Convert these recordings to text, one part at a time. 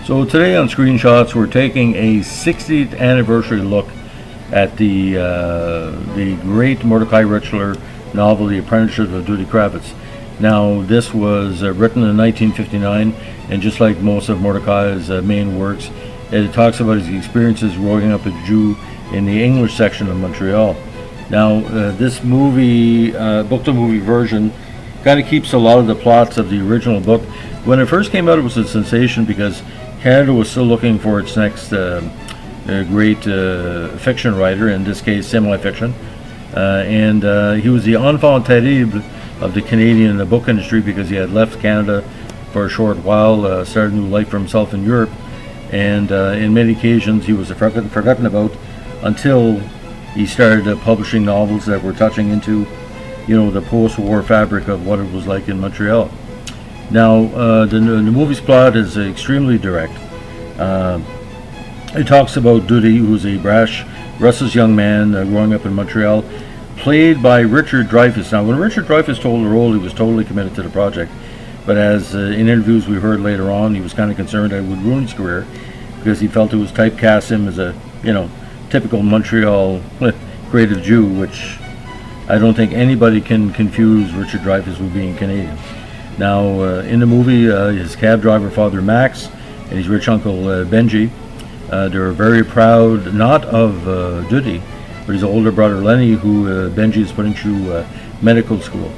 So today on Screenshots, we're taking a 60th anniversary look at the great Mordecai Richler novel, The Apprenticeship of Duddy Kravitz. Now, this was written in 1959, and just like most of Mordecai's main works, it talks about his experiences growing up as a Jew in the English section of Montreal. Now, this movie, book-to-movie version, kind of keeps a lot of the plots of the original book. When it first came out, it was a sensation because Canada was still looking for its next great fiction writer, in this case semi-fiction, and he was the enfant terrible of the Canadian book industry because he had left Canada for a short while, started a new life for himself in Europe, and in many occasions he was forgotten about until he started publishing novels that were touching into, the post-war fabric of what it was like in Montreal. Now, the movie's plot is extremely direct. It talks about Duddy, who's a brash, restless young man growing up in Montreal, played by Richard Dreyfuss. Now, when Richard Dreyfuss told the role, he was totally committed to the project. But as in interviews we heard later on, he was kind of concerned that it would ruin his career because he felt it was typecast him as a, typical Montreal creative Jew, which I don't think anybody can confuse Richard Dreyfuss with being Canadian. Now, in the movie, his cab driver, Father Max, and his rich uncle, Benji, they're very proud, not of Duddy, but his older brother, Lenny, who Benji is putting through medical school.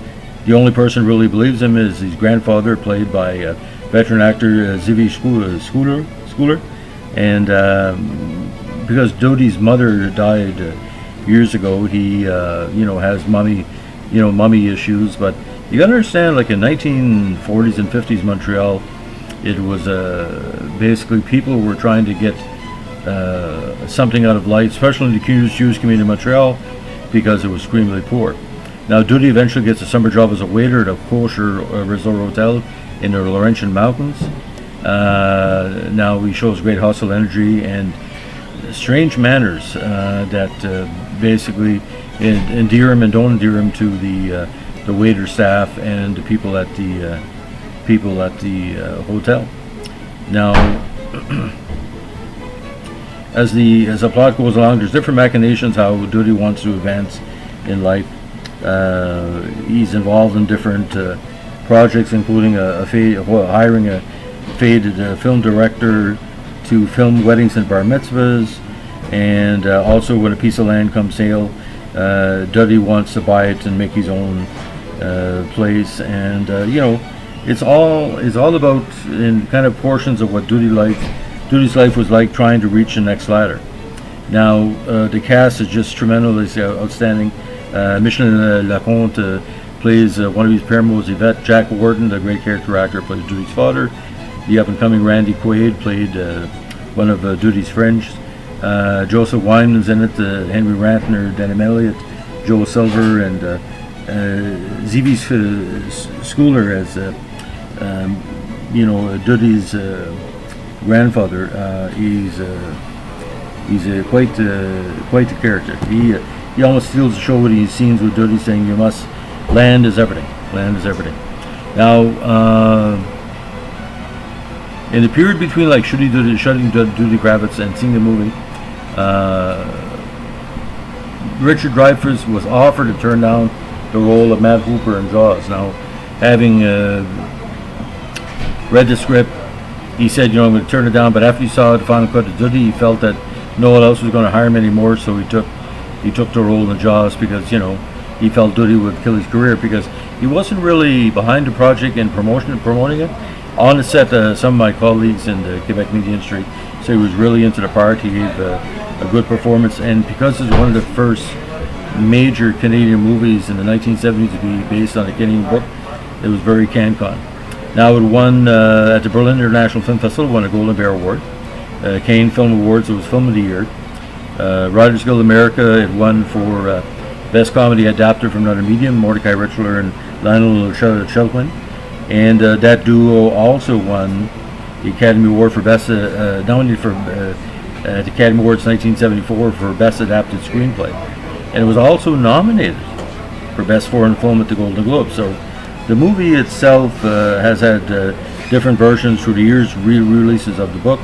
The only person who really believes him is his grandfather, played by veteran actor Zivy Schooler. And because Duddy's mother died years ago, he, has mummy issues, but you gotta understand, like in 1940s and 50s Montreal, it was basically people were trying to get something out of life, especially in the Jewish community in Montreal, because it was extremely poor. Now, Duddy eventually gets a summer job as a waiter at a kosher resort hotel in the Laurentian Mountains. Now, he shows great hustle, energy, and strange manners that basically endear him and don't endear him to the waiter staff and the people at the hotel. Now, as the plot goes along, there's different machinations how Duddy wants to advance in life. He's involved in different projects, including hiring a faded film director to film weddings and bar mitzvahs, and also when a piece of land comes sale, Duddy wants to buy it and make his own place, and it's all about in kind of portions of what Duddy's life was like trying to reach the next ladder. Now, the cast is just tremendously outstanding. Micheline Laconte plays one of his paramours, Yvette. Jack Warden, the great character actor, plays Duddy's father. The up-and-coming Randy Quaid played one of Duddy's friends. Joseph Wyman's in it, Henry Rantner, Denham Elliott, Joe Silver, and Zivy Schooler as Duddy's grandfather. He's quite the character. He almost steals the show with these scenes with Duddy saying, land is everything. Land is everything. Now, in the period between shutting Duddy Kravitz and seeing the movie, Richard Dreyfuss was offered to turn down the role of Matt Hooper in Jaws. Now, having read the script, he said, I'm going to turn it down, but after he saw the final cut of Duddy, he felt that no one else was going to hire him anymore, so he took the role in Jaws because, he felt Duddy would kill his career because he wasn't really behind the project and promoting it. On the set, some of my colleagues in the Quebec media industry said he was really into the part. He gave a good performance, and because it's one of the first major Canadian movies in the 1970s to be based on a Canadian book, it was very CanCon. Now, it won at the Berlin International Film Festival, won a Golden Bear Award. Cannes Film Awards, it was Film of the Year. Writers Guild America, it won for Best Comedy Adapted from Another Medium, Mordecai Richler and Lionel Shelquin. And that duo also won the Academy Award for Best, nominated for the Academy Awards 1974 for Best Adapted Screenplay. And it was also nominated for Best Foreign Film at the Golden Globe. So the movie itself has had different versions through the years, re-releases of the book.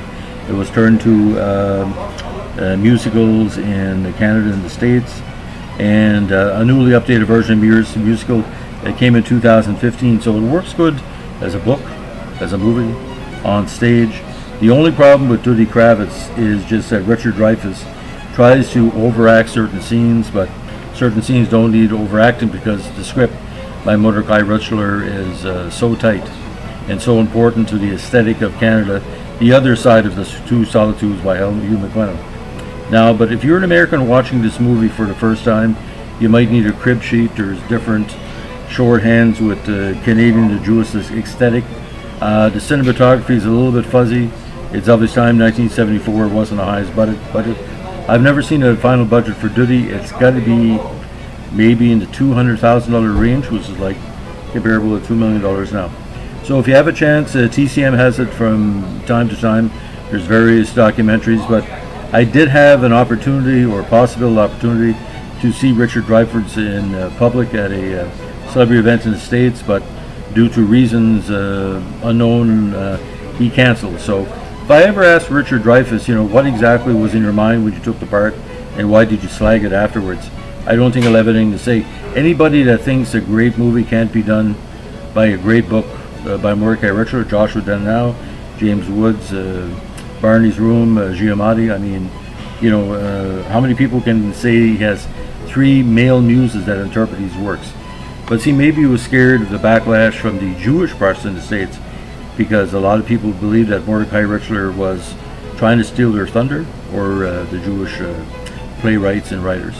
It was turned to musicals in Canada and the States, and a newly updated version of Years musical that came in 2015. So it works good as a book, as a movie, on stage. The only problem with Duddy Kravitz is just that Richard Dreyfuss tries to overact certain scenes, but certain scenes don't need overacting because the script by Mordecai Richler is so tight and so important to the aesthetic of Canada, the other side of the Two Solitudes by Hugh McLennan. Now, but if you're an American watching this movie for the first time, you might need a crib sheet. There's different shorthands with the Canadian, the Jewish aesthetic. The cinematography is a little bit fuzzy. It's of its time, 1974. It wasn't the highest budget. I've never seen a final budget for Duddy. It's got to be maybe in the $200,000 range, which is like comparable to $2 million now. So if you have a chance, TCM has it from time to time. There's various documentaries, but I did have an opportunity, or possible opportunity, to see Richard Dreyfuss in public at a celebrity event in the States, but due to reasons unknown, he canceled. So if I ever asked Richard Dreyfuss, what exactly was in your mind when you took the part, and why did you slag it afterwards, I don't think I'll have anything to say. Anybody that thinks a great movie can't be done by a great book by Mordecai Richler, Joshua Dennow, James Woods, Barney's Room, Giamatti, how many people can say he has 3 male muses that interpret these works? But see, maybe he was scared of the backlash from the Jewish press in the States, because a lot of people believe that Mordecai Richler was trying to steal their thunder, or the Jewish playwrights and writers.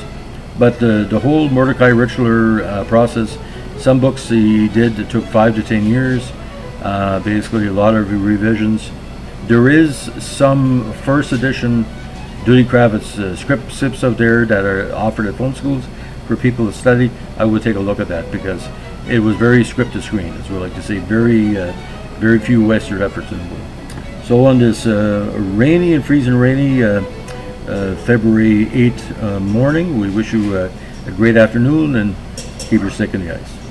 But the whole Mordecai Richler process, some books he did that took 5 to 10 years, basically a lot of revisions. There is some first edition Duddy Kravitz scripts out there that are offered at film schools for people to study. I would take a look at that, because it was very script to screen, as we like to say, very few Western efforts in the movie. So on this rainy and freezing rainy February 8th morning, we wish you a great afternoon, and keep your stick in the ice.